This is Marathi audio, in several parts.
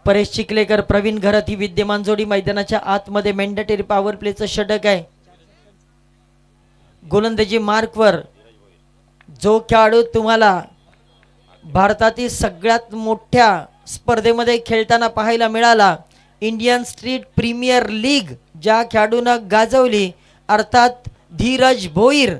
परेश चिखलेकर प्रवीण घरत ही विद्यमान जोडी मैदानाच्या आतमध्ये मॅन्डेटरी पॉवर प्लेचं षटक आहे. गोलंदाजी मार्कवर जो खेळाडू तुम्हाला भारतातील सगळ्यात मोठ्या स्पर्धेमध्ये खेळताना पाहायला मिळाला, इंडियन स्ट्रीट प्रीमियर लीग ज्या खेळाडूनं गाजवली, अर्थात धीरज भोईर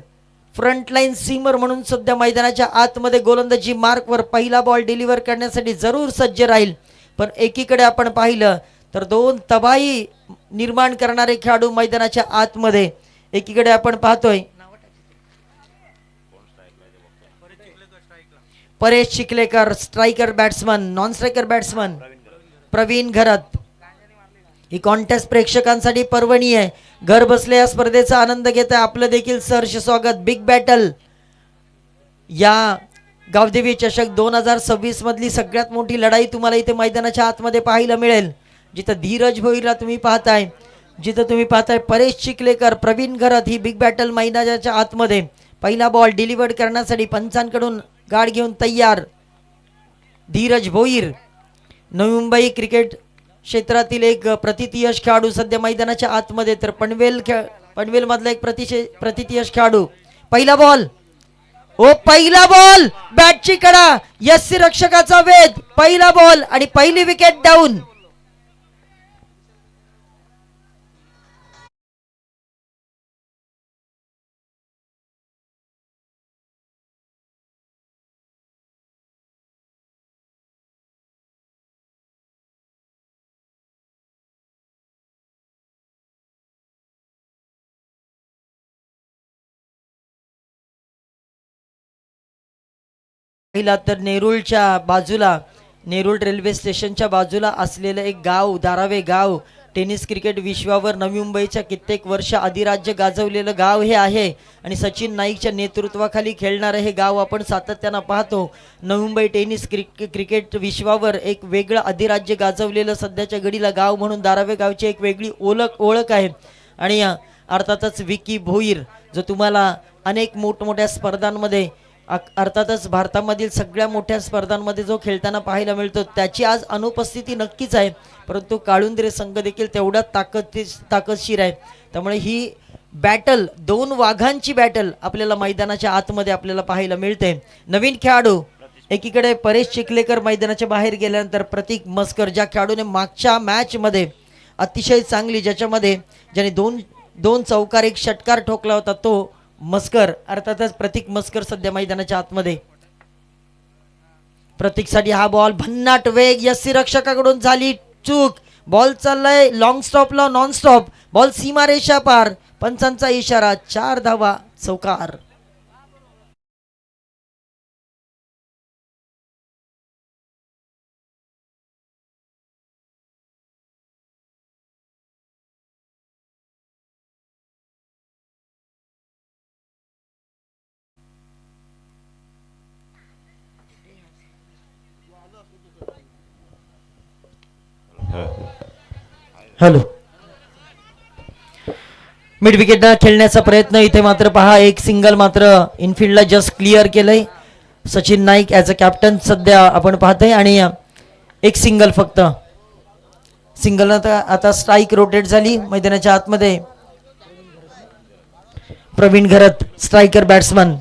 फ्रंटलाईन सीमर म्हणून सध्या मैदानाच्या आतमध्ये गोलंदाजी मार्कवर पहिला बॉल डिलिव्हर करण्यासाठी जरूर सज्ज राहील. पण एकीकडे आपण पाहिलं तर दोन तबाही निर्माण करणारे खेळाडू मैदानाच्या आतमध्ये. एकीकडे आपण पाहतोय Paresh Chikhalekar striker batsman, non striker batsman Pravin Gharat. ही कॉन्टेस्ट प्रेक्षकांसाठी पर्वणी आहे. घर बसल्या या स्पर्धेचा आनंद घेत आहे. आपलं देखील सहर्ष स्वागत. बिग बॅटल या गावदेवी चषक 2026 मधली सगळ्यात मोठी लढाई तुम्हाला इथे मैदानाच्या आतमध्ये पाहायला मिळेल. जिथं धीरज भोईरला तुम्ही पाहताय, जिथं तुम्ही पाहताय परेश चिखलेकर प्रवीण घरत, ही बिग बॅटल मैदानाच्या आतमध्ये पहिला बॉल डिलिव्हर्ड करण्यासाठी पंचांकडून गाड घेऊन तयार धीरज भोईर. नवी मुंबई क्रिकेट क्षेत्रातील एक प्रतिथयश खेळाडू सध्या मैदानाच्या आतमध्ये. तर पनवेल मधला एक प्रतिथयश खेळाडू. पहिला बॉल, ओ पहिला बॉल, बॅटची कडा, यस्सी रक्षकाचा वेध, पहिला बॉल आणि पहिली विकेट डाऊन. पहिला तर नेरूळच्या बाजूला, नेरूळ रेल्वे स्टेशनच्या बाजूला असलेलं एक गाव, दारावे गाव, टेनिस क्रिकेट विश्वावर नवी मुंबईच्या कित्येक वर्ष अधिराज्य गाजवलेलं गाव हे आहे. आणि सचिन नाईकच्या नेतृत्वाखाली खेळणारं हे गाव आपण सातत्यानं पाहतो. नवी मुंबई टेनिस क्रिकेट विश्वावर एक वेगळं अधिराज्य गाजवलेलं सध्याच्या घडीला गाव म्हणून दारावे गावची एक वेगळी ओळख आहे. आणि अर्थातच विकी भोईर जो तुम्हाला अनेक मोठमोठ्या स्पर्धांमध्ये, अर्थातच भारतामधील सगळ्या मोठ्या स्पर्धांमध्ये जो खेळताना पाहायला मिळतो, त्याची आज अनुपस्थिती नक्कीच आहे. परंतु काळुंद्रे संघ देखील तेवढा ताकदशीर आहे. त्यामुळे ही बॅटल, दोन वाघांची बॅटल आपल्याला मैदानाच्या आतमध्ये आपल्याला पाहायला मिळते. नवीन खेळाडू, एकीकडे परेश चिखलेकर मैदानाच्या बाहेर गेल्यानंतर प्रतीक मस्कर, ज्या खेळाडूने मागच्या मॅचमध्ये अतिशय चांगली, ज्याने दोन चौकार एक षटकार ठोकला होता, तो मस्कर, अर्थातच प्रतीक मस्कर सध्या मैदानाच्या आतमध्ये. प्रतीकसाठी हा बॉल, भन्नाट वेग, यस्सी रक्षकाकडून झाली चूक. बॉल चाललाय लॉंग स्टॉपला, नॉन स्टॉप बॉल, सीमारेषा पार, पंचांचा इशारा, 4 धावा, चौकार. हॅलो, मिड विकेटला खेळण्याचा प्रयत्न. इथे मात्र पहा एक सिंगल मात्र इनफिल्डला जस्ट क्लिअर केलंय Sachin Naik as a captain सध्या आपण पाहतोय. आणि एक सिंगल, फक्त सिंगल. आता स्ट्राईक रोटेट झाली मैदानाच्या आतमध्ये. प्रवीण घरत स्ट्रायकर बॅट्समन.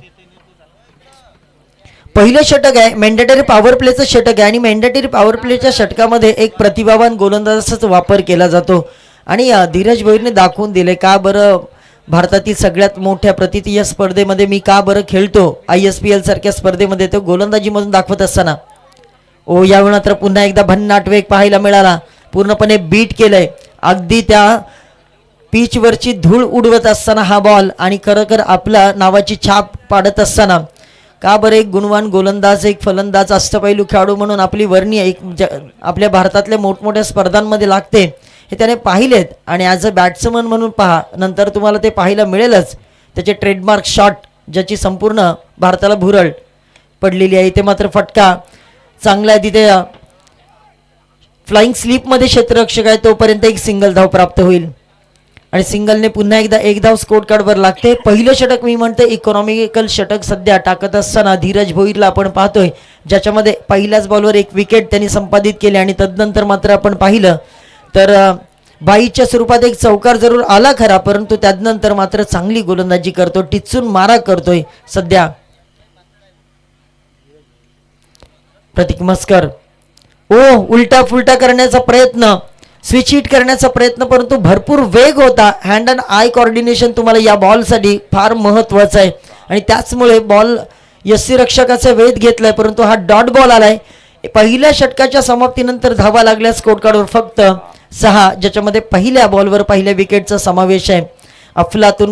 पहिलं षटक आहे, मॅन्डेटरी पॉवर प्लेचं षटक आहे. आणि मॅन्डेटरी पॉवर प्लेच्या षटकामध्ये एक प्रतिभावान गोलंदाजाचा वापर केला जातो. आणि धीरज भोईरने दाखवून दिले का बरं भारतातील सगळ्यात मोठ्या प्रतिथीय स्पर्धेमध्ये मी का बरं खेळतो, ISPL सारख्या स्पर्धेमध्ये तो गोलंदाजीमधून दाखवत असताना. ओ यावेळी तर पुन्हा एकदा भन्नाट वेग पाहायला मिळाला. पूर्णपणे बीट केलंय, अगदी त्या पिचवरची धूळ उडवत असताना हा बॉल. आणि खरोखर आपला नावाची छाप पाडत असताना का बरं एक गुणवान गोलंदाज, एक फलंदाज, अष्टपैलू खेळाडू म्हणून आपली वर्णी आपल्या भारतातल्या मोठमोठ्या स्पर्धांमध्ये लागते हे त्याने पाहिलेत. आणि ॲज अ बॅट्समन म्हणून पहा, नंतर तुम्हाला ते पाहायला मिळेलच त्याचे ट्रेडमार्क शॉट, ज्याची संपूर्ण भारताला भुरळ पडलेली आहे. इथे मात्र फटका चांगला आहे. तिथे फ्लाइंग स्लीपमध्ये क्षेत्ररक्षक आहे, तोपर्यंत एक सिंगल धाव प्राप्त होईल. आणि सिंगलने पुन्हा एकदा एक धाव स्कोर कार्डवर लागते. पहिलं षटक मी म्हणते इकॉनॉमिकल षटक सध्या टाकत असताना धीरज भोईरला आपण पाहतोय, ज्याच्यामध्ये पहिल्याच बॉलवर एक विकेट त्यांनी संपादित केली आणि तदनंतर मात्र आपण पाहिलं तर बाईच्या स्वरूपात एक चौकार जरूर आला खरा, परंतु त्यानंतर मात्र चांगली गोलंदाजी करतो, टिचून मारा करतोय सध्या प्रतीक मस्कर. उलटा फुलटा करण्याचा प्रयत्न, स्विच हिट करण्याचा प्रयत्न, परंतु भरपूर वेग होता. हँड अँड आय कोऑर्डिनेशन तुम्हाला या बॉलसाठी फार महत्वाचं आहे आणि त्याचमुळे बॉल यष्टीरक्षकाचा वेध घेतलाय, परंतु हा डॉट बॉल आलाय. पहिल्या षटकाच्या समाप्तीनंतर धावा लागल्या स्कोर कार्डवर फक्त 6, ज्याच्यामध्ये पहिल्या बॉलवर पहिल्या विकेटचा समावेश आहे. अफलातून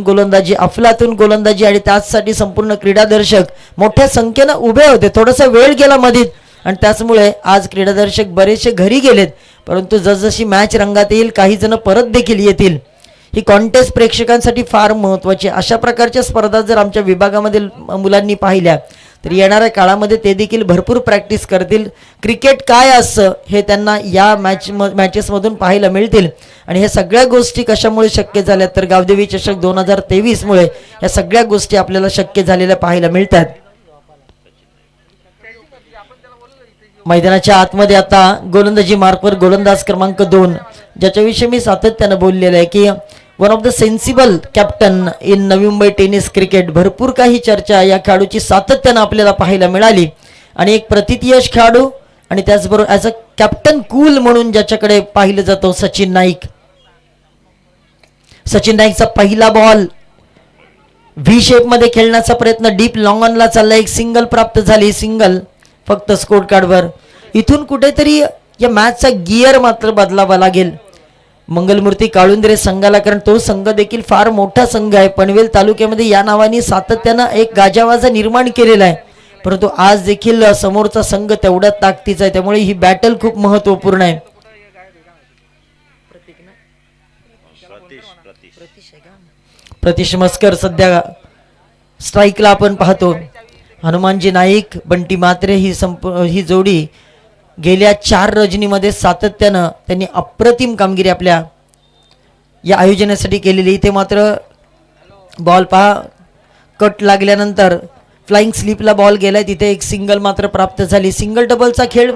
गोलंदाजी आणि त्याचसाठी संपूर्ण क्रीडादर्शक मोठ्या संख्येनं उभे होते. थोडासा वेळ गेला मधीत आणि त्याचमुळे आज क्रीडादर्शक बरेचसे घरी गेलेत, परंतु जसजशी मॅच रंगात येईल काही जण परत देखील येतील. ही कॉन्टेस्ट प्रेक्षकांसाठी फार महत्त्वाची. अशा प्रकारच्या स्पर्धा जर आमच्या विभागामधील मुलांनी पाहिल्या तर येणाऱ्या काळामध्ये ते देखील भरपूर प्रॅक्टिस करतील. क्रिकेट काय असतं हे त्यांना या मॅचेसमधून पाहायला मिळतील. आणि हे सगळ्या गोष्टी कशामुळे शक्य झाल्या तर गावदेवी चषक 2023 मुळे या सगळ्या गोष्टी आपल्याला शक्य झालेल्या पाहायला मिळतात. मैदानाच्या आतमध्ये आता गोलंदाजी मार्कवर गोलंदाज क्रमांक 2, ज्याच्याविषयी मी सातत्यानं बोललेलं आहे की one of the sensible captain in Navi Mumbai tennis cricket. भरपूर काही चर्चा या खेळाडूची सातत्यानं आपल्याला पाहायला मिळाली आणि एक प्रतियश खेळाडू आणि त्याचबरोबर ॲज अ कॅप्टन कूल म्हणून ज्याच्याकडे पाहिलं जातं सचिन नाईक. सचिन नाईकचा पहिला बॉल व्ही शेप मध्ये खेळण्याचा प्रयत्न, डीप लॉंग ऑनला चालला, एक सिंगल प्राप्त झाली. सिंगल फक्त स्कोर कार्डवर. इथून कुठेतरी या मॅचचा गिअर मात्र बदलावा लागेल मंगलमूर्ती काळुंद्रे संघाला, कारण तो संघ देखील फार मोठा संघ आहे. पनवेल तालुक्यामध्ये या नावाने सातत्यानं एक गाजावाजा निर्माण केलेला आहे, परंतु आज देखील समोरचा संघ तेवढ्याच ताकदीचा आहे, त्यामुळे ही बॅटल खूप महत्वपूर्ण आहे. प्रतीश मस्कर सध्या स्ट्राईकला आपण पाहतो. हनुमानजी नाईक, बंटी मात्रे ही जोडी गेल्या 4 रजनीमध्ये सातत्यानं त्यांनी अप्रतिम कामगिरी आपल्या या आयोजनासाठी केलेली. इथे मात्र बॉल पहा कट लागल्यानंतर फ्लाइंग स्लिपला बॉल गेलाय, तिथे एक सिंगल मात्र प्राप्त झाली. सिंगल डबलचा खेळ,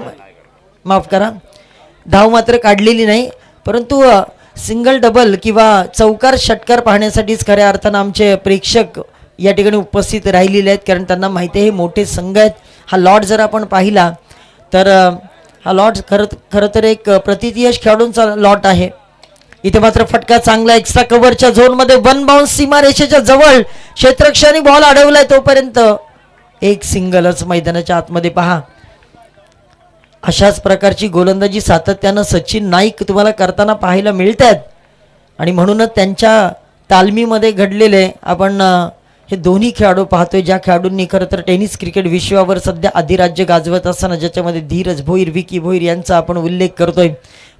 माफ करा, धाव मात्र काढलेली नाही, परंतु सिंगल डबल किंवा चौकार षटकार पाहण्यासाठीच खऱ्या अर्थानं आमचे प्रेक्षक या ठिकाणी उपस्थित राहिलेले आहेत, कारण त्यांना माहिती आहे हे मोठे संघ आहेत. हा लॉट जर आपण पाहिला तर हा लॉट खरं तर एक प्रतियश खेळाडूंचा लॉट आहे. इथे मात्र फटका चांगला, एक्स्ट्रा कव्हरच्या झोनमध्ये वन बाउन्स सीमारेषेच्या जवळ क्षेत्ररक्षकाने बॉल अडवलाय, तोपर्यंत एक सिंगलच मैदानाच्या आतमध्ये पहा. अशाच प्रकारची गोलंदाजी सातत्यानं सचिन नाईक तुम्हाला करताना पाहायला मिळतात आणि म्हणूनच त्यांच्या तालमीमध्ये घडलेले आपण हे दोन्ही खेळाडू पाहतोय, ज्या खेळाडूंनी खरं तर टेनिस क्रिकेट विश्वावर सध्या अधिराज्य गाजवत असताना ज्याच्यामध्ये धीरज भोईर, विकी भोईर यांचा आपण उल्लेख करतोय.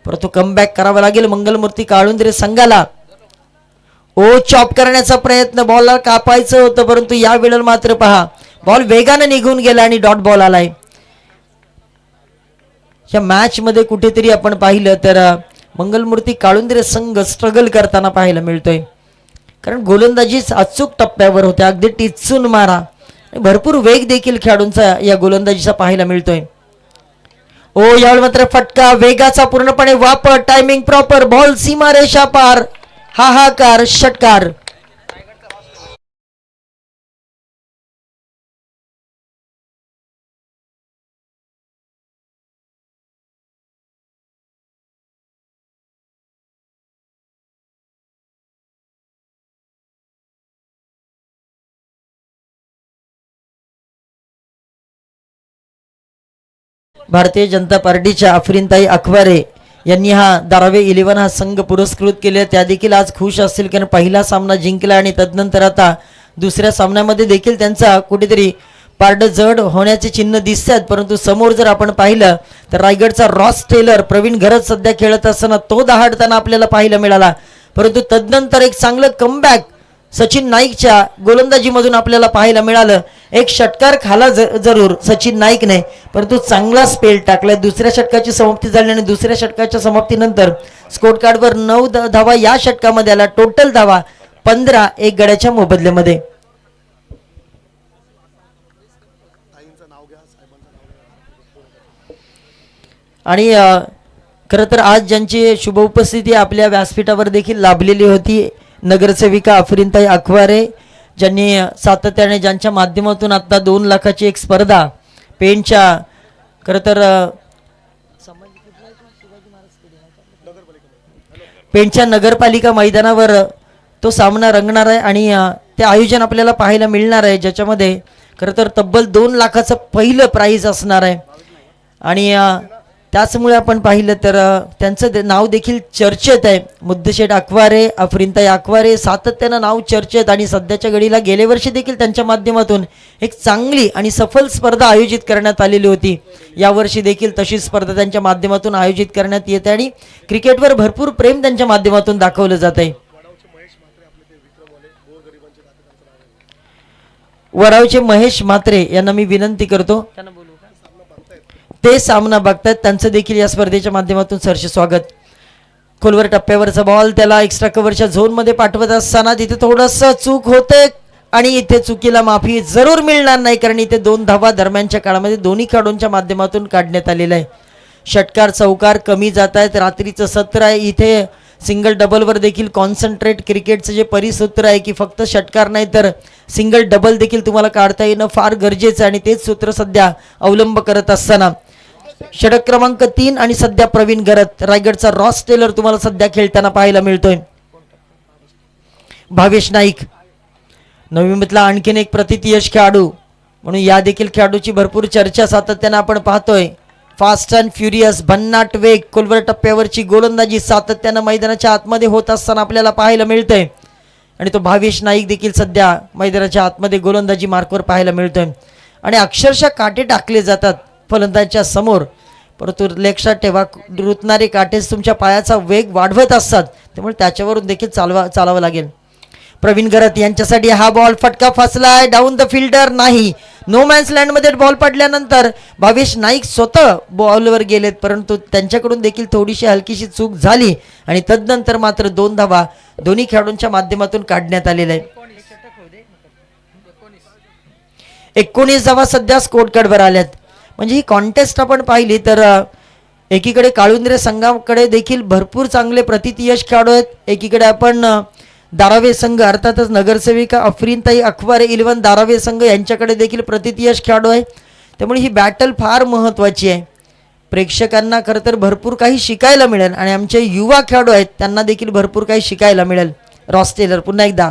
परंतु कमबॅक करावा लागेल मंगलमूर्ती काळुंद्रे संघाला. चॉप करण्याचा प्रयत्न, बॉलला कापायचं होतं, परंतु या वेळेला मात्र पहा बॉल वेगाने निघून गेला आणि डॉट बॉल आलाय. या मॅच मध्ये कुठेतरी आपण पाहिलं तर मंगलमूर्ती काळुंद्रे संघ स्ट्रगल करताना पाहायला मिळतोय, कारण गोलंदाजी अचूक टप्प्यावर होते, अगदी टिचून मारा, भरपूर वेग देखील खेळाडूंचा या गोलंदाजीचा पाहायला मिळतोय. यावेळी मात्र फटका, वेगाचा पूर्णपणे वापर, टायमिंग प्रॉपर, बॉल सीमारेषा पार, हाहाकार, षटकार. भारतीय जनता पार्टीच्या अफरीनताई अखबारे यांनी हा 12वे 11 हा संघ पुरस्कृत केले. त्या देखील आज खुश असतील, कारण पहिला सामना जिंकला आणि तदनंतर आता दुसऱ्या सामन्यामध्ये देखील त्यांचा कुठेतरी पारड जड होण्याचे चिन्ह दिसतात. परंतु समोर जर आपण पाहिलं तर रायगडचा रॉस टेलर प्रवीण घरत सध्या खेळत असताना तो दहाडताना आपल्याला पाहायला मिळाला, परंतु तदनंतर एक चांगलं कमबॅक सचिन नाईकच्या गोलंदाजीमधून आपल्याला पाहायला मिळालं. एक षटकार खाला जरूर सचिन नाईकने, परंतु चांगला स्पेल टाकलाय. दुसऱ्या षटकाची समाप्ती झाली आणि दुसऱ्या षटकाच्या समाप्तीनंतर स्कोर कार्डवर 9 धावा या षटकामध्ये आला. टोटल धावा 15 एक गड्याच्या मोबदल्यामध्ये. आणि खरं तर आज ज्यांची शुभ उपस्थिती आपल्या व्यासपीठावर देखील लाभलेली होती, नगरसेविका अफरीनताई अखवारे, ज्यांनी सातत्याने ज्यांच्या माध्यमातून आता 2 लाखाची एक स्पर्धा पेणच्या खरं तर पेणच्या नगरपालिका मैदानावर तो सामना रंगणार आहे. आणि ते आयोजन आपल्याला पाहायला मिळणार आहे, ज्याच्यामध्ये खरं तर तब्बल 2 लाखाचं पहिलं प्राईज असणार आहे. आणि त्याचमुळे आपण पाहिलं तर त्यांचं नाव देखील चर्चेत आहे. मुद्देशेठ अखवारे, अफरीनताई अखवारे सातत्यानं नाव चर्चेत. आणि सध्याच्या घडीला गेल्या वर्षी देखील त्यांच्या माध्यमातून एक चांगली आणि सफल स्पर्धा आयोजित करण्यात आलेली होती. यावर्षी देखील तशी स्पर्धा त्यांच्या माध्यमातून आयोजित करण्यात येते आणि क्रिकेटवर भरपूर प्रेम त्यांच्या माध्यमातून दाखवलं जात आहे. वरावचे महेश म्हात्रे यांना मी विनंती करतो, ते सामना बघतात, त्यांचं देखील या स्पर्धेच्या माध्यमातून सरसे स्वागत. खोलवर टप्प्यावरचा बॉल त्याला एक्स्ट्रा कव्हरच्या झोनमध्ये पाठवत असताना तिथे थोडंसं चूक होते आणि इथे चुकीला माफी जरूर मिळणार नाही, कारण इथे 2 धावा दरम्यानच्या काळामध्ये दोन्ही खेळाडूंच्या माध्यमातून काढण्यात आलेला आहे. षटकार चौकार कमी जात आहेत. रात्रीचं सत्र आहे. इथे सिंगल डबलवर देखील कॉन्सन्ट्रेट क्रिकेटचं जे परिसूत्र आहे की फक्त षटकार नाही तर सिंगल डबल देखील तुम्हाला काढता येणं फार गरजेचं आहे. आणि तेच सूत्र सध्या अवलंब करत असताना षटक क्रमांक 3 आणि सध्या प्रवीण गरत, रायगडचा रॉस टेलर तुम्हाला सध्या खेळताना पाहायला मिळतोय. भावेश नाईक नवी मुंबईतला आणखीन एक प्रतियश खेळाडू म्हणून या देखील खेळाडूची भरपूर चर्चा सातत्यानं आपण पाहतोय. फास्ट अँड फ्युरियस, भन्नाट वेग, खोलवर टप्प्यावरची गोलंदाजी सातत्यानं मैदानाच्या आतमध्ये होत असताना आपल्याला पाहायला मिळतंय. आणि तो भावेश नाईक देखील सध्या मैदानाच्या आतमध्ये गोलंदाजी मार्कवर पाहायला मिळतोय. आणि अक्षरशः काटे टाकले जातात फलंदाजाच्या समोर, परंतु लक्षात ठेवा रुतणारे काटेच तुमच्या पायाचा वेग वाढवत असतात, त्यामुळे त्याच्यावरून देखील चालावं लागेल. प्रवीण गरत यांच्यासाठी हा बॉल फटका फसलाय. डाऊन द फिल्डर नाही. नो मॅन्स लँडमध्ये बॉल पडल्यानंतर भावेश नाईक स्वतः बॉलवर गेलेत, परंतु त्यांच्याकडून देखील थोडीशी हलकीशी चूक झाली आणि तदनंतर मात्र 2 धावा दोन्ही खेळाडूंच्या माध्यमातून काढण्यात आलेल्या आहे. 19 धावा सध्या स्कोर कार्डवर आल्यात. म्हणजे ही कॉन्टेस्ट आपण पाहिली तर एकीकडे काळुंद्रे संघाकडे देखील भरपूर चांगले प्रतियश खेळाडू आहेत. एकीकडे आपण दारावे संघ अर्थातच नगरसेविका अफरीनताई अखवारे 11 दारावे संघ यांच्याकडे देखील प्रतियश खेळाडू आहे. त्यामुळे ही बॅटल फार महत्त्वाची आहे. प्रेक्षकांना खरं तर भरपूर काही शिकायला मिळेल आणि आमचे युवा खेळाडू आहेत त्यांना देखील भरपूर काही शिकायला मिळेल. रॉस टेलर पुन्हा एकदा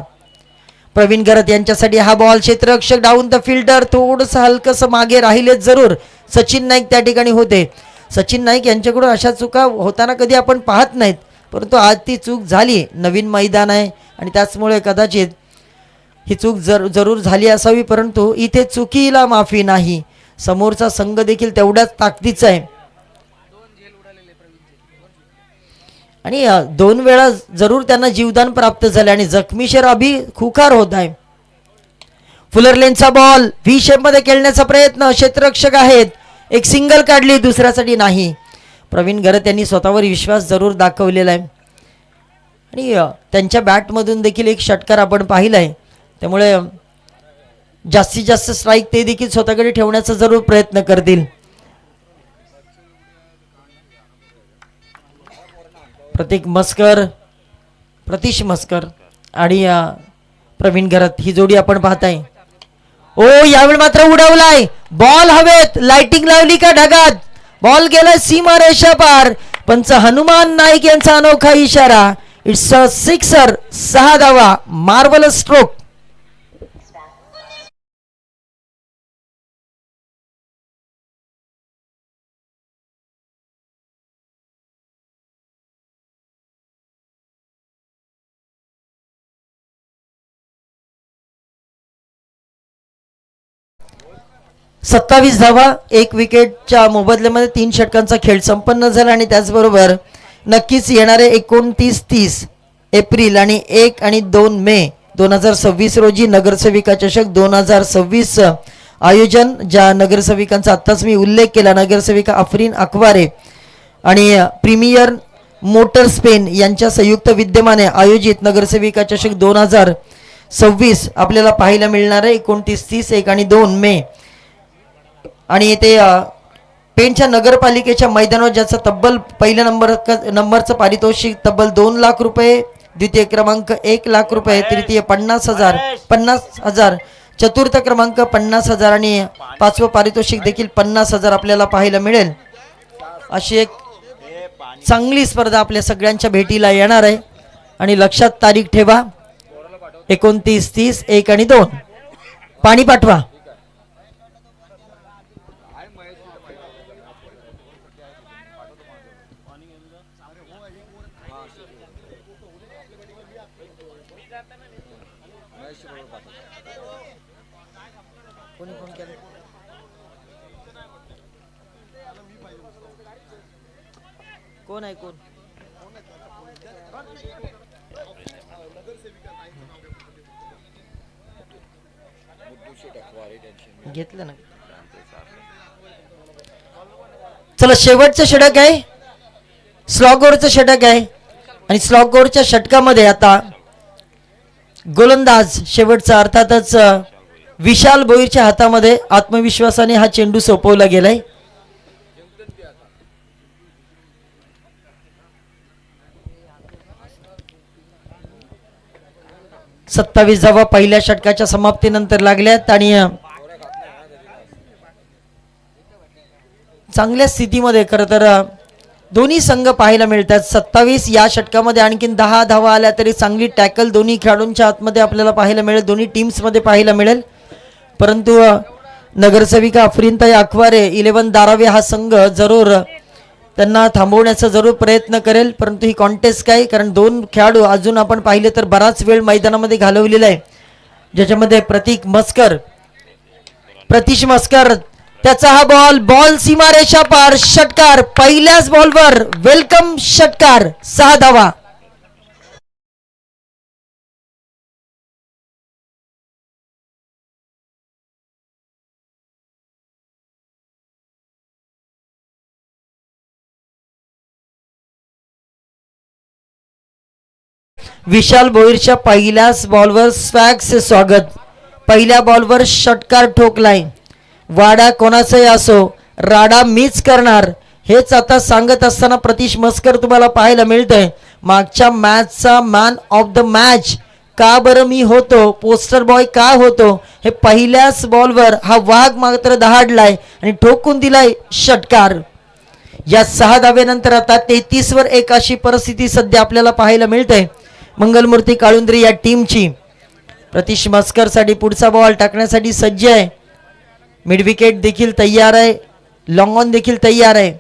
प्रवीण गरत यांच्यासाठी हा बॉल. क्षेत्ररक्षक डाऊन द फिल्डर थोडंसं हलकंसं मागे राहिलेच जरूर. सचिन नाईक त्या ठिकाणी होते. सचिन नाईक यांच्याकडून अशा चुका होताना कधी आपण पाहत नाहीत, परंतु आज ती चूक झाली. नवीन मैदान आहे आणि त्याचमुळे कदाचित ही चूक जरूर झाली असावी, परंतु इथे चुकीला माफी नाही. समोरचा संघ देखील तेवढ्याच ताकदीचा आहे आणि 2 वेळा जरूर त्यांना जीवदान प्राप्त झाले आणि जखमीशर अभि खुखार होत आहे. फुलर लेनचा बॉल व्ही शेप मध्ये खेळण्याचा प्रयत्न. क्षेत्ररक्षक आहेत. एक सिंगल काढली, दुसऱ्यासाठी नाही. प्रवीण गरत यांनी स्वतःवर विश्वास जरूर दाखवलेला आहे आणि त्यांच्या बॅटमधून देखील एक षटकार आपण पाहिलाय, त्यामुळे जास्तीत जास्त स्ट्राईक ते देखील स्वतःकडे ठेवण्याचा जरूर प्रयत्न करतील. प्रतीश मस्कर आणि प्रवीण गरत ही जोडी आपण पाहताय. ओ यावेळी मात्र उडवलाय बॉल. हवेत लाइटिंग लावली का ढगात. बॉल गेलाय सीमा रेषा पार. पंच हनुमान नाईक यांचा अनोखा इशारा. It's a sixer. 6 धावा. Marvellous stroke. सत्तावीस धावा 1 विकेटच्या मोबदल्यामध्ये 3 षटकांचा खेळ संपन्न झाला आणि त्याचबरोबर नक्कीच येणारे 29-30 एप्रिल आणि 1 आणि 2 मे 2026 रोजी नगरसेविका चषक 2026 आयोजन, ज्या नगरसेविकांचा आत्ताच मी उल्लेख केला, नगरसेविका अफरीन अकवारे आणि प्रीमियर मोटर स्पेन यांच्या संयुक्त विद्यमाने आयोजित नगरसेविका चषक 2026 आपल्याला पाहायला मिळणार आहे 29, 30, 1 आणि 2 मे. आणि ते पेणच्या नगरपालिकेच्या मैदानावर ज्याचं तब्बल पहिल्या नंबरचं पारितोषिक तब्बल 2 लाख रुपये, द्वितीय क्रमांक 1 लाख रुपये, तृतीय 50,000, चतुर्थ क्रमांक 50,000 आणि पाचवं पारितोषिक देखील 50,000 आपल्याला पाहायला मिळेल. अशी एक चांगली स्पर्धा आपल्या सगळ्यांच्या भेटीला येणार आहे. आणि लक्षात तारीख ठेवा 29, 30, 1 आणि 2. पाणी पाठवा. कोण आहे कोण? घेतलं ना. चला शेवटचं षटक आहे, स्लॉगोरचं षटक आहे. आणि स्लॉगोरच्या षटकामध्ये आता गोलंदाज शेवटचा अर्थातच विशाल भोईरच्या हातामध्ये आत्मविश्वासाने हा चेंडू सोपवला गेलाय. सत्तावीस धावा पहिल्या षटकाच्या समाप्तीनंतर लागल्यात आणि चांगल्या स्थितीमध्ये खरं तर दोन्ही संघ पाहायला मिळतात. 27 या षटकामध्ये आणखीन 10 धावा आल्या तरी चांगली टॅकल दोन्ही खेळाडूंच्या आतमध्ये आपल्याला पाहायला मिळेल, दोन्ही टीम्समध्ये पाहायला मिळेल. परंतु नगरसेविका अफरीनताई अकवारे 11 धारावे हा संघ जरूर त्यांना थांबवण्याचा जरूर प्रयत्न करेल. परंतु ही कॉन्टेस्ट काय, कारण दोन खेळाडू अजून आपण पाहिले तर बराच वेळ मैदानामध्ये घालवलेला आहे, ज्याच्यामध्ये प्रतीश मस्कर त्याचा हा बॉल सीमारेषा पार, षटकार पहिल्याच बॉलवर, वेलकम षटकार, 6 धावा. विशाल भोईरच्या पहिल्याच बॉलवर स्वॅगचे स्वागत. पहिल्या बॉलवर षटकार ठोकलाय. वाडा कोणाचाही असो, राडा मीच करणार हेच आता सांगत असताना प्रतीश मस्कर तुम्हाला पाहायला मिळतंय. मागच्या मॅचचा मॅन ऑफ द मॅच का बरं मी होतो, पोस्टर बॉय का होतो, हे पहिल्याच बॉलवर हा वाघ मात्र दहाडलाय आणि ठोकून दिलाय षटकार. या 6 धावेनंतर आता 33 वर 1 अशी परिस्थिती सध्या आपल्याला पाहायला मिळते मंगलमूर्ती काळुंद्री या टीमची. प्रतीश मस्कर साठी पुढचा बॉल टाकण्यासाठी सज्ज आहे. मिड विकेट देखील तयार आहे, लॉंग ऑन देखील तयार आहे.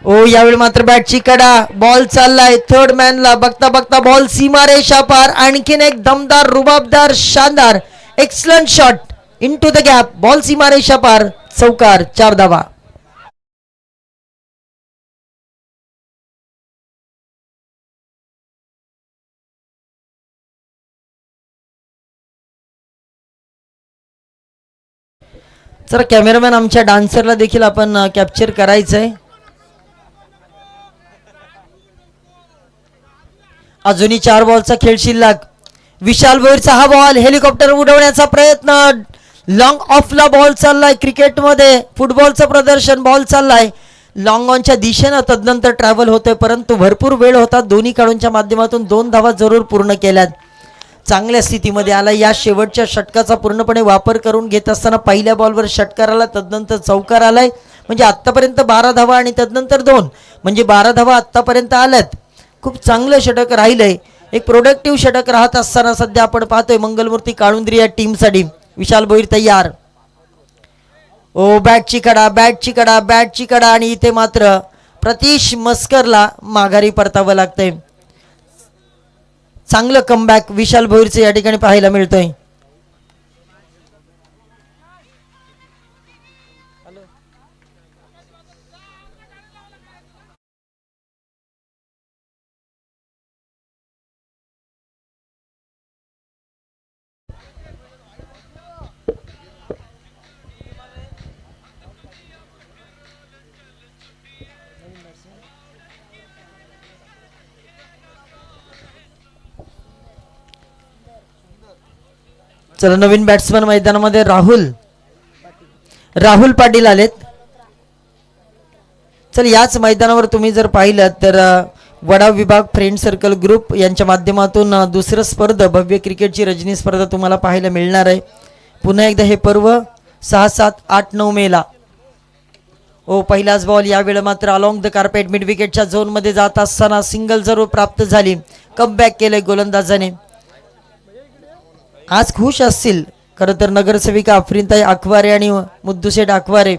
ओ यावेळी मात्र बॅटची कडा, बॉल चाललाय थर्ड मॅनला, बघता बघता बॉल सीमारेषा पार, आणखीन एक दमदार, रुबाबदार, शानदार excellent shot into the gap, ball सीमारेषा पार, चौकार, 4 धावा. जरा कॅमेरामॅन आमच्या डान्सरला देखील आपण कॅप्चर करायचंय. अजूनही 4 बॉलचा खेळ शिल्लक. विशाल भोईरचा हा बॉल, हेलिकॉप्टर उडवण्याचा प्रयत्न, लॉंग ऑफला बॉल चाललाय. क्रिकेटमध्ये फुटबॉलचं प्रदर्शन, बॉल चाललाय लॉंग ऑनच्या दिशेनं, तदनंतर ट्रॅव्हल होतोय, परंतु भरपूर वेळ होता. दोन्ही खेळाडूंच्या माध्यमातून 2 धावा जरूर पूर्ण केल्यात. चांगल्या स्थितीमध्ये आला. या शेवटच्या षटकाचा पूर्णपणे वापर करून घेत असताना पहिल्या बॉलवर षटकार आला, तदनंतर चौकार आलाय. म्हणजे आत्तापर्यंत 12 धावा आणि तदनंतर 2, म्हणजे 12 धावा आत्तापर्यंत आल्यात. खूप चांगलं षटक राहिलंय, एक प्रोडक्टिव्ह षटक राहत असताना सध्या आपण पाहतोय मंगलमूर्ती काळुंद्री या टीमसाठी. विशाल भोईर तयार. ओ बॅटची कडा आणि इथे मात्र प्रतीश मस्करला माघारी परतावं लागतंय. चांगलं कमबॅक विशाल भोईरचे या ठिकाणी पाहायला मिळतोय. चला नवीन बॅट्समन मैदानामध्ये राहुल पाटील आलेत. चल याच मैदानावर तुम्ही जर पाहिलं तर वडा विभाग फ्रेंड सर्कल ग्रुप यांच्या माध्यमातून दुसरं स्पर्धा भव्य क्रिकेटची रजनी स्पर्धा तुम्हाला पाहायला मिळणार आहे. पुन्हा एकदा हे पर्व 6, 7, 8, 9 मेला. पहिलाच बॉल यावेळी मात्र अलॉंग द कार्पेट मिड विकेटच्या झोनमध्ये जात असताना सिंगल जरूर प्राप्त झाली. कमबॅक केलंय गोलंदाजाने. आज खुश असतील खरं तर नगरसेविका अफरीनताई आखवारे आणि मुद्दूशेठ आखवारे,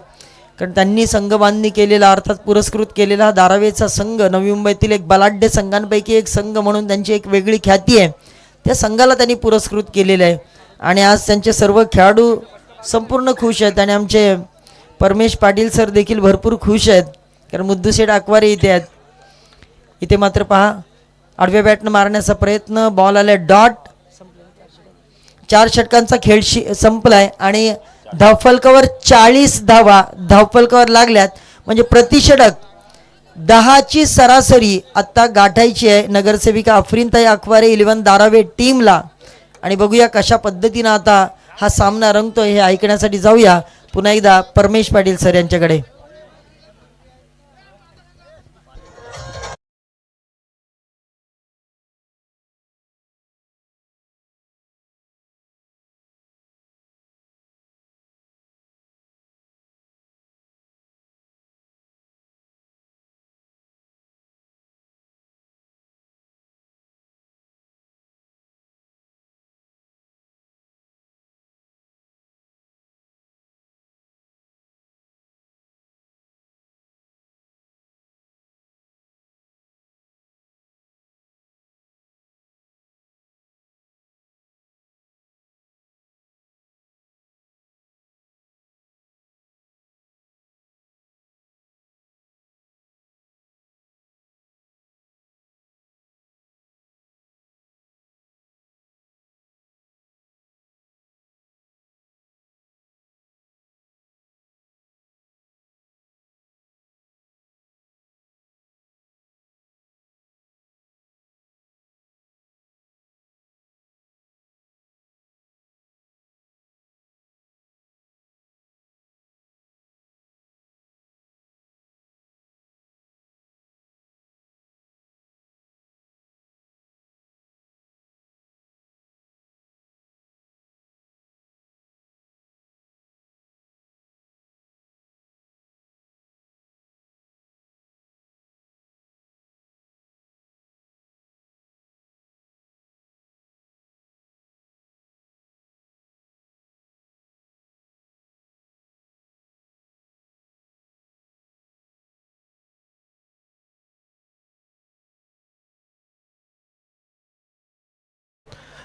कारण त्यांनी संघ बांधणी केलेला अर्थात पुरस्कृत केलेला धारावीचा संघ नवी मुंबईतील एक बलाढ्य संघांपैकी एक संघ म्हणून त्यांची एक वेगळी ख्याती आहे. त्या संघाला त्यांनी पुरस्कृत केलेलं आहे आणि आज त्यांचे सर्व खेळाडू संपूर्ण खुश आहेत आणि आमचे परमेश पाटील सर देखील भरपूर खुश आहेत कारण मुद्दूशेठ आखवारे इथे आहेत. इथे मात्र पहा आडव्या बॅटनं मारण्याचा प्रयत्न, बॉल आलाय डॉट. 4 षटकांचा खेळ संपलाय आणि धावफलकावर 40 धावा धावफलकावर लागल्यात. म्हणजे प्रतिषटक 10ची सरासरी आत्ता गाठायची आहे नगरसेविका अफरीनताई आखवारे 11 धारावे टीमला. आणि बघूया कशा पद्धतीनं आता हा सामना रंगतोय हे ऐकण्यासाठी जाऊया पुन्हा एकदा परमेश पाटील सर यांच्याकडे.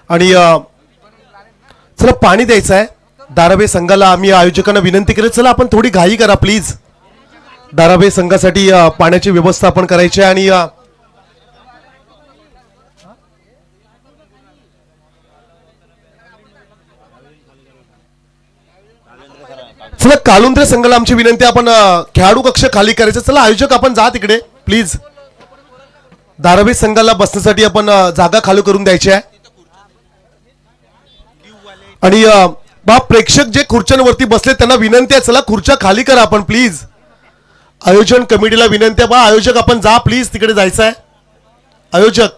आणि चला पाणी द्यायचं आहे धारावे संघाला. आम्ही आयोजकांना विनंती केली चला आपण थोडी घाई करा प्लीज. धारावे संघासाठी पाण्याची व्यवस्था आपण करायची आहे. आणि चला कालुंद्रे संघाला आमची विनंती आपण खेळाडू कक्ष खाली करायचं. चला आयोजक आपण जा तिकडे प्लीज. धारावे संघाला बसण्यासाठी आपण जागा खाली करून द्यायची आहे. आणि प्रेक्षक जे खुर्च्यांवरती बसले त्यांना विनंती आहे चला खुर्च्या खाली करा आपण प्लीज. आयोजन कमिटीला विनंती आहे आयोजक आपण जा प्लीज तिकडे जायचं आहे. आयोजक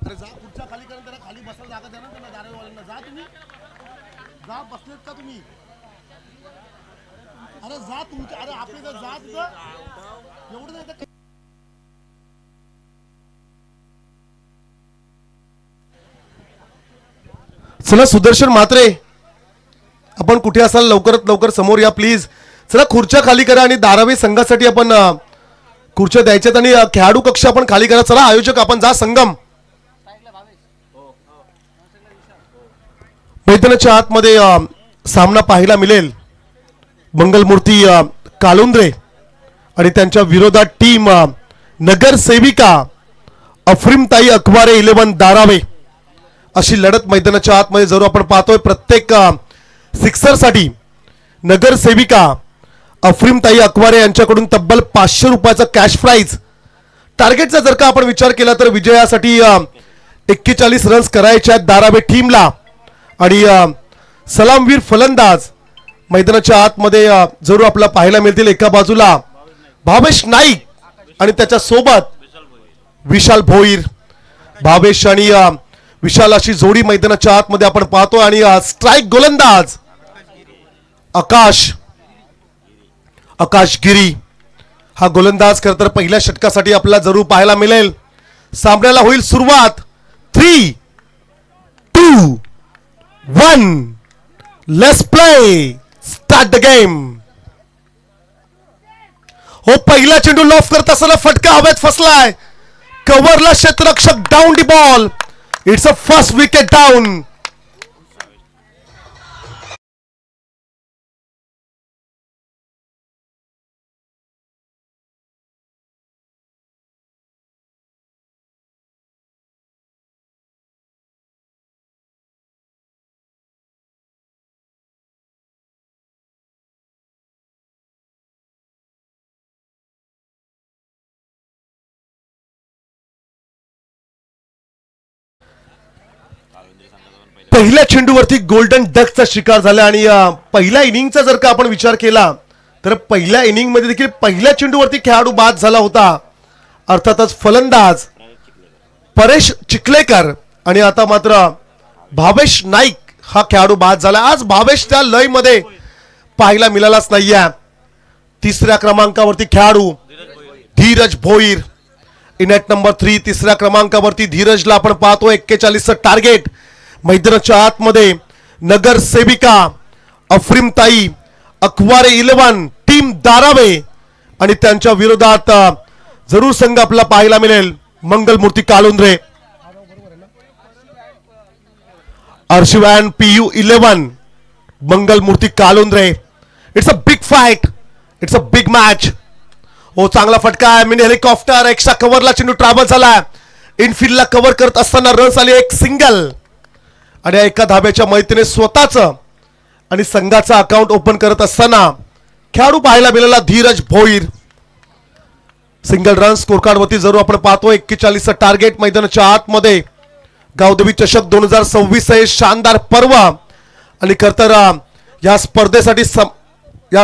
खुर्च्या खाली करा, त्यांना खाली बसायला जागा द्या ना त्यांना धारावेवाल्यांना. जा तुम्ही जा बसलेत का तुम्ही? अरे जा तुमच्या अरे आपले जा तिथं एवढं नाही. चला सुदर्शन म्हात्रे आपण कुठे असाल लवकरात लवकर समोर या प्लीज. चला खुर्च्या खाली करा आणि धारावे संघासाठी आपण खुर्च्या द्यायच्यात आणि खेळाडू कक्ष आपण खाली करा. चला आयोजक आपण जा. संगम मैदानाच्या आतमध्ये सामना पाहायला मिळेल. मंगलमूर्ती कालुंद्रे आणि त्यांच्या विरोधात टीम नगरसेविका अफरीनताई आखवारे 11 धारावे अशी लढत मैदानाच्या आतमध्ये जरूर आपण पाहतोय. प्रत्येक सिक्सरसाठी नगरसेविका अफरीनताई आखवारे यांच्याकडून तब्बल 500 रुपयाचा कॅश प्राइज. टार्गेटचा जर का आपण विचार केला तर विजयासाठी 41 रन्स करायचे आहेत धारावे टीमला आणि सलामवीर फलंदाज मैदानाच्या आतमध्ये जरूर आपल्याला पाहायला मिळतील. एका बाजूला भावेश नाईक आणि त्याच्या सोबत विशाल भोईर. भावेश आणि विशाल अशी जोडी मैदानाच्या आतमध्ये आपण पाहतो. आणि स्ट्राईक गोलंदाज आकाश गिरी. हा गोलंदाज खरं तर पहिल्या षटकासाठी आपल्याला जरूर पाहायला मिळेल. सामन्याला होईल सुरुवात. 3, 2, 1 let's play. Start the game. हो, पहिला चेंडू लॉफ करत असताना फटका हवेत फसलाय. कव्हरला क्षेत्ररक्षक. Down the ball. It's a first wicket down. पहिल्या चेंडूवरती गोल्डन डकचा शिकार झाला. आणि पहिल्या इनिंगचा जर का आपण विचार केला तर पहिल्या इनिंग मध्ये देखील पहिल्या चेंडूवरती खेळाडू बाद झाला होता. अर्थातच फलंदाज परेश चिखलेकर. आणि आता मात्र भावेश नाईक हा खेळाडू बाद झाला. आज भावेश त्या लय मध्ये पाहायला मिळालाच नाहीये. तिसऱ्या क्रमांकावरती खेळाडू धीरज भोईर. इनेट नंबर 3 तिसऱ्या क्रमांकावरती धीरजला आपण पाहतो. 41चं टार्गेट. मैदानाच्या आतमध्ये नगरसेविका अफरीमताई अकवारे 11 टीम दारावे. आणि त्यांच्या विरोधात जरूर संघ आपला पाहायला मिळेल मंगलमूर्ती कालुंद्रे. अर्शिवॅन PU 11 Mangalmurti Kalundre. It's a big fight. It's a big match. हो, चांगला फटका आहे. Mini helicopter. एक्स्ट्रा कव्हरला चेंडू ट्रॅव्हल झाला. इनफिल्डला कव्हर करत असताना रन्स आले. एक सिंगल. आणि एका धाब्याच्या मैत्रीने स्वतःच आणि संघाचा अकाउंट ओपन करत असताना खेळाडू पाहायला मिळाला Dheeraj Bhoir. Single run score card वरती जरूर आपण पाहतो. 41चं टार्गेट. मैदानाच्या आतमध्ये गावदेवी चषक 2026 हे शानदार पर्व. आणि खरं तर या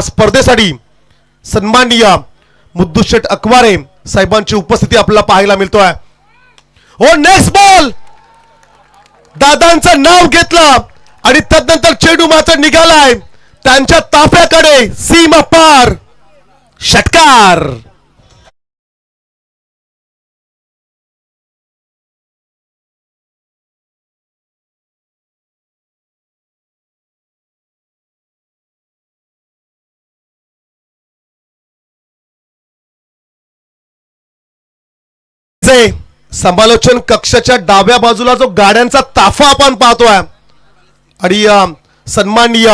स्पर्धेसाठी सन्माननीय मुद्दुशेठ अकवारे साहेबांची उपस्थिती आपल्याला पाहायला मिळतोय. हो, नेक्स्ट बॉल. दादांचं नाव घेतलं आणि तदनंतर चेंडू मात्र निघालाय त्यांच्या ताफ्याकडे. सीमा पार. षटकार. समालोचन कक्षाच्या डाव्या बाजूला जो गाड्यांचा ताफा आपण पाहतोय आणि सन्माननीय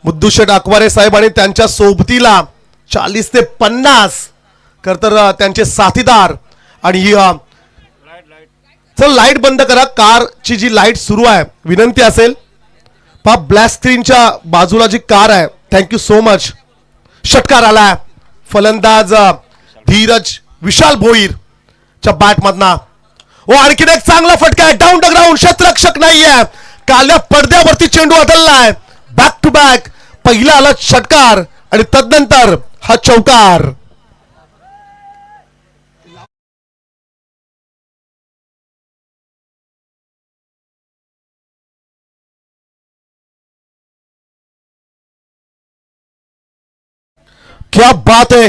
मुद्दुशेठ अकवारे साहेब आणि त्यांच्या सोबतीला 40 ते 50 तर त्यांचे साथीदार. आणि चल लाईट बंद करा. कारची जी लाईट सुरू आहे विनंती असेल पहा. ब्लॅक स्क्रीनच्या बाजूला जी कार आहे. Thank you so much. षटकार आलाय. फलंदाज धीरज विशाल भोईर च्या बॅट मधना. हो, आणखीन एक चांगला फटका आहे. Down the ground. क्षेत्ररक्षक नाहीये. काल्या पडद्यावरती चेंडू आदळलाय. Back to back. पहिला आला षटकार आणि तदनंतर हा चौकार. क्या बात है.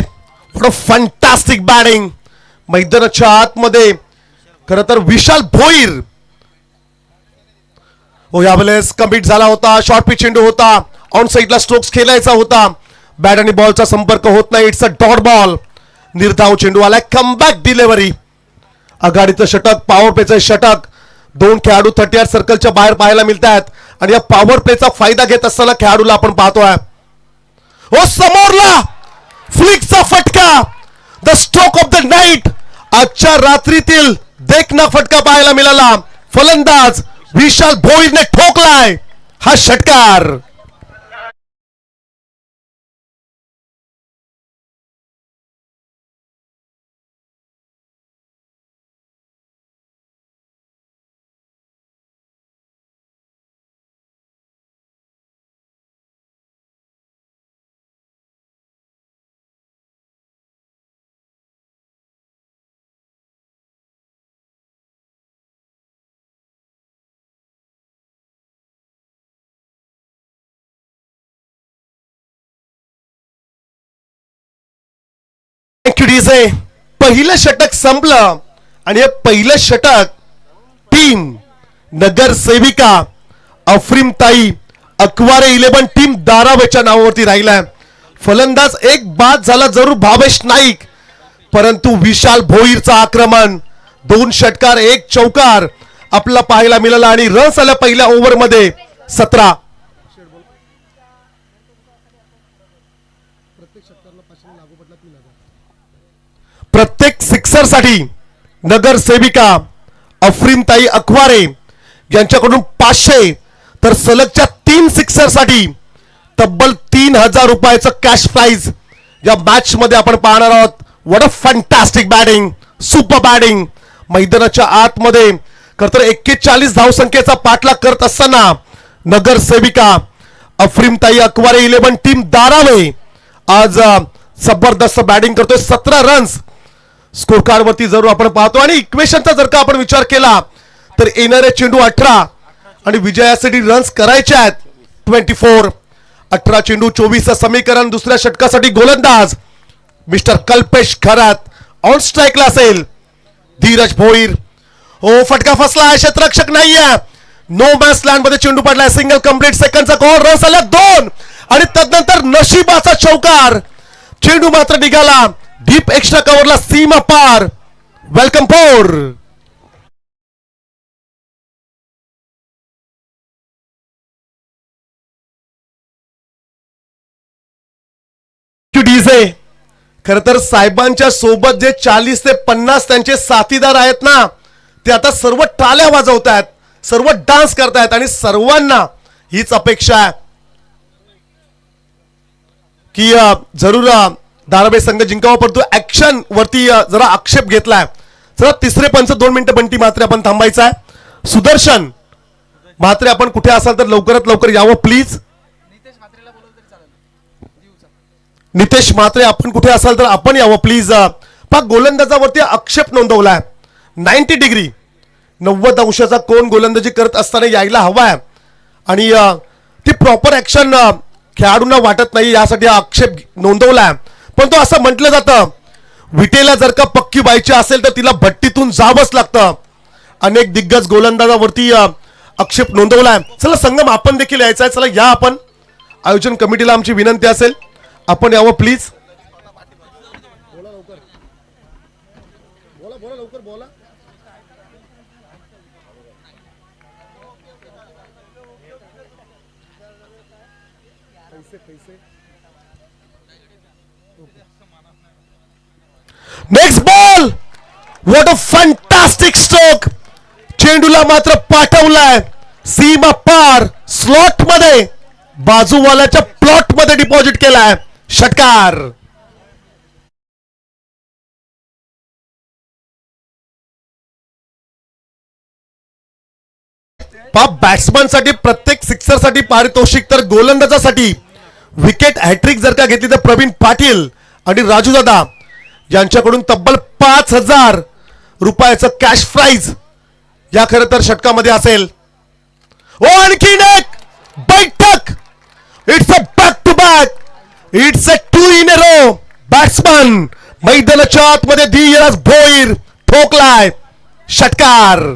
What a fantastic batting. मैदानाच्या आतमध्ये खरं तर विशाल भोईर. हो, यावेळेस कमिट झाला होता. शॉर्ट पिच चेंडू होता. ऑन साइडला स्ट्रोक्स खेळायचा होता. बॅट आणि बॉलचा संपर्क होत नाही. It's a dot ball. निर्धाव चेंडू आलाय. Comeback delivery. आघाडीचं षटक. पॉवर प्लेचं षटक. दोन खेळाडू 38 सर्कलच्या बाहेर पाहायला मिळत आहेत. आणि या पॉवर प्लेचा फायदा घेत असताना खेळाडूला आपण पाहतोय. हो, समोरला फ्लिकचा फटका. The stroke of the night. आजच्या रात्रीतील देखना फटका पाहायला मिळाला. फलंदाज विशाल भोईरने ठोकलाय हा षटकार. डीजे पहिलं षटक संपलं आणि हे पहिलं षटक टीम नगरसेविका अफरीमताई अकवारे 11 टीम धारावीच्या नावावरती राहिलाय. फलंदाज एक बाद झाला जरूर भावेश नाईक, परंतु विशाल भोईरचा आक्रमण 2 षटकार 1 चौकार आपल्याला पाहायला मिळाला आणि रन्स आल्या पहिल्या ओव्हर मध्ये 17. प्रत्येक सिक्सर साठी नगरसेविका अफरीमताई अकवारे यांच्याकडून 500 तर सलगच्या 3 सिक्सर साठी तब्बल 3000 रुपयाचं कॅश प्राइज या मॅच मध्ये आपण पाहणार आहोत. What a fantastic batting, super batting. मैदानाच्या आतमध्ये खरतर 41 धावसंख्येचा पाठलाग करत असताना नगरसेविका अफरीमताई अकवारे 11 टीम धारावे आज जबरदस्त बॅटिंग करतोय. 17 रन्स स्कोर कार्ड वरती जरूर आपण पाहतो आणि इक्वेशनचा जर का आपण विचार केला तर येणारे चेंडू 18 आणि विजयासाठी रन्स करायचे आहेत 24. 18 चेंडू 24 समीकरण. दुसऱ्या षटकासाठी गोलंदाज मिस्टर कल्पेश खरात ऑन स्ट्राईकला असेल. धीरज भोईर हो फटका फसला, क्षेत्ररक्षक नाहीये. नो मॅच लँड मध्ये चेंडू पडलाय. सिंगल कंप्लीट सेकंडचा कॉल. रन्स आल्या 2 आणि तदनंतर नशिबाचा चौकार. चेंडू मात्र निघाला डीप एक्स्ट्रा कव्हरला सीमा पार. Welcome four. डीजे खर तर साहेबांच्या सोबत जे 40 ते 50 त्यांचे साथीदार आहेत ना, ते आता सर्व टाळ्या वाजवत आहेत, सर्व डान्स करतायत आणि सर्वांना हीच अपेक्षा आहे की जरूर धारावी संघ जिंकावा. परंतु ऍक्शन वरती जरा आक्षेप घेतलाय. जरा तिसरे पंच 2 मिनिटं बंटी मात्रे आपण थांबायचं आहे. सुदर्शन मात्रे आपण कुठे असाल तर लवकरात लवकर यावं प्लीज. नितेश मात्रे आपण कुठे असाल तर आपण यावं प्लीज. पहा गोलंदाजावरती आक्षेप नोंदवलाय. 90 डिग्री 90 अंशाचा कोण गोलंदाजी करत असताना यायला हवाय आणि ती प्रॉपर ऍक्शन खेळाडूंना वाटत नाही, यासाठी आक्षेप नोंदवलाय. पण तो असं म्हटलं जातं विटेला जर का पक्की व्हायची असेल तर तिला भट्टीतून जावंच लागतं. अनेक दिग्गज गोलंदाजावरती आक्षेप नोंदवलाय. चला संगम आपण देखील यायचं आहे. चला या आपण. आयोजन कमिटीला आमची विनंती असेल आपण यावं please. Next ball. What a fantastic stroke. चेंडूला मात्र पाठवलाय सीमा पार. स्लॉट मध्ये बाजूवाल्याच्या प्लॉट मध्ये डिपॉझिट केलाय. षटकार. बॅट्समन साठी प्रत्येक सिक्सर साठी पारितोषिक तर गोलंदाजासाठी विकेट हॅट्रिक जर का घेतली तर प्रवीण पाटील आणि राजू दादा यांच्याकडून तब्बल 5000 रुपयाचं कॅश प्राइज या खरं तर षटकामध्ये असेल. ओ आणखीन एक बैठक. It's a back to back. It's a 2 in a row. Batsman मैदानाच्या आतमध्ये धीरज भोईर ठोकलाय. षटकार.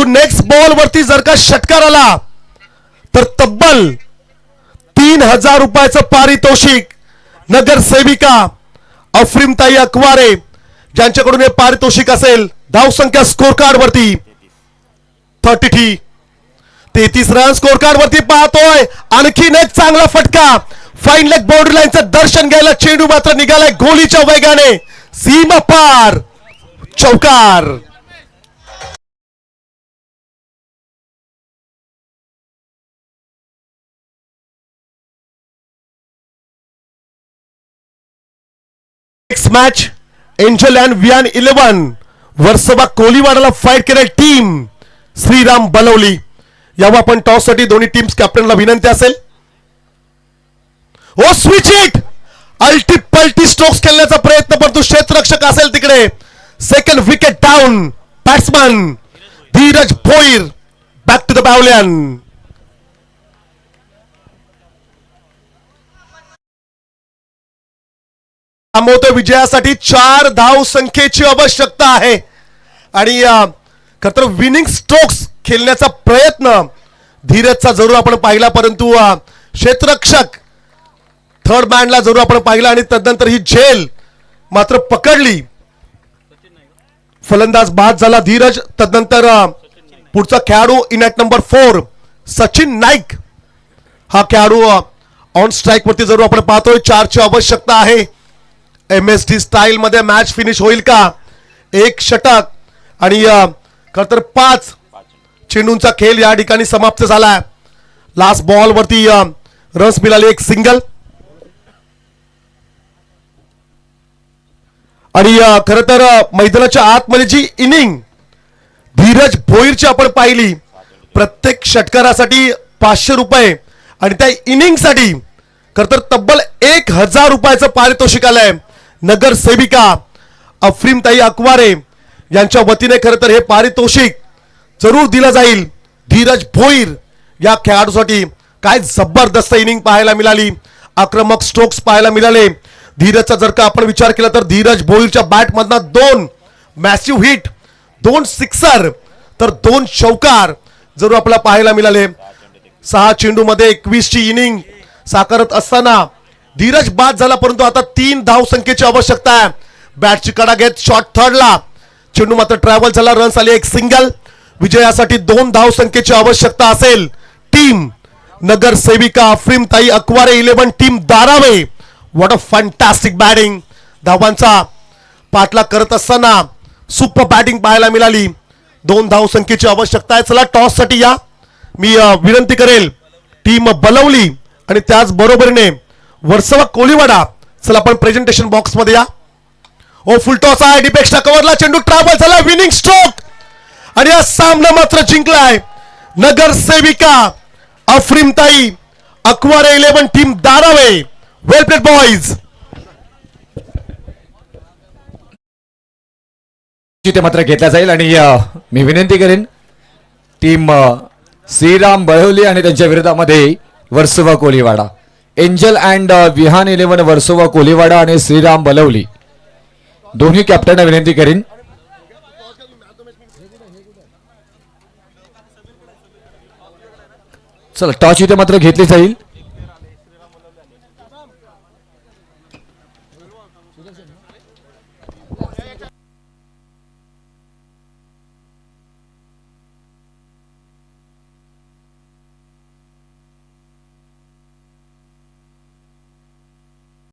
नेक्स्ट बॉल वरती जर का षटकार आला तर तब्बल 3000 रुपयाचं पारितोषिक नगरसेविका अफरीमताई अकवारे ज्यांच्याकडून हे पारितोषिक असेल. धावसंख्या स्कोर कार्ड वरती 33 रन स्कोर कार्ड वरती पाहतोय. आणखीन एक चांगला फटका. फाईन लेग बाउंड्री लाईनचं दर्शन घ्यायला चेंडू मात्र निघालाय गोलीच्या वेगाने सीमा पार. चौकार. Next match Angel and Viaan 11 Versova कोलीवाडाला फाईट केलेली टीम श्रीराम बलवली. यावं आपण टॉस साठी दोन्ही टीम्स कॅप्टनला विनंती असेल. Oh switch it. अल्टी पल्टी स्ट्रोक्स खेळण्याचा प्रयत्न परंतु क्षेत्ररक्षक असेल तिकडे. Second wicket down. Batsman Dheeraj Bhoir back to the pavilion. थांबवतो विजयासाठी 4 धाव संख्येची आवश्यकता आहे आणि खरं तर विनिंग स्ट्रोक्स खेळण्याचा प्रयत्न धीरजचा जरूर आपण पाहिला परंतु क्षेत्ररक्षक थर्ड मॅनला जरूर आपण पाहिला आणि तदनंतर ही झेल मात्र पकडली. फलंदाज बाद झाला धीरज. तदनंतर पुढचा खेळाडू in at number 4 Sachin Naik हा खेळाडू ऑन स्ट्राईक वरती जरूर आपण पाहतोय. 4 ची आवश्यकता आहे. MSD स्टाईल मध्ये मॅच फिनिश होईल का. एक षटक आणि खरं तर 5 चेंडूंचा खेळ या ठिकाणी समाप्त झाला. लास्ट बॉल वरती रन्स मिळाले. एक सिंगल आणि खरं तर मैदानाच्या आतमध्ये जी इनिंग धीरज भोईरची आपण पाहिली. प्रत्येक षटकारासाठी 500 रुपये आणि त्या इनिंग साठी खरं तर तब्बल 1000 रुपयाचं पारितोषिक आलंय. नगरसेविका अफरीमताई अकवारे यांच्या वतीने खरं तर हे पारितोषिक जरूर दिलं जाईल. धीरज भोईर या खेळाडूसाठी काय जबरदस्त इनिंग पाहायला मिळाली. आक्रमक स्ट्रोक्स पाहायला मिळाले. धीरजचा जर का आपण विचार केला तर धीरज भोईरच्या बॅटमधनं 2 मॅसिव्ह हिट, 2 सिक्सर तर 2 चौकार जरूर आपल्याला पाहायला मिळाले. 6 चेंडू मध्ये 21 ची इनिंग साकारत असताना धीरज बाद झाला परंतु आता 3 धाव संख्येची आवश्यकता आहे. बॅटची कडा घेत शॉट थर्डला. चेंडू मात्र ट्रॅव्हल झाला. रन्स आले. एक सिंगल. विजयासाठी 2 धाव संख्येची आवश्यकता असेल. टीम नगरसेविका अफरीमताई Akware 11 team Darave. What a fantastic batting. धावांचा पाठलाग करत असताना सुपर बॅटिंग पाहायला मिळाली. 2 धाव संख्येची आवश्यकता आहे. चला टॉस साठी या. मी विनंती करेल टीम बलवली आणि त्याच बरोबरीने वर्सोवा कोलीवाडा. चला आपण प्रेझेंटेशन बॉक्स मध्ये या. ओ फुल टॉस आहे. डीपेक्षा कव्हरला चेंडू ट्रॅव्हल झाला. विनिंग स्ट्रोक आणि हा सामना मात्र जिंकलाय नगरसेविका अफरीमताई अकवारे 11 टीम दारावे. वेल प्लेड बॉईज. ते मात्र घेतला जाईल आणि मी विनंती करेन टीम श्रीराम बळवली आणि त्यांच्या विरोधामध्ये वर्सोवा कोलीवाडा. एंजल अँड विहान 11 वर्सोवा कोलीवाडा आणि श्रीराम बलवली दोन्ही कॅप्टनना विनंती करीन. चला टॉस इथे मात्र घेतली जाईल.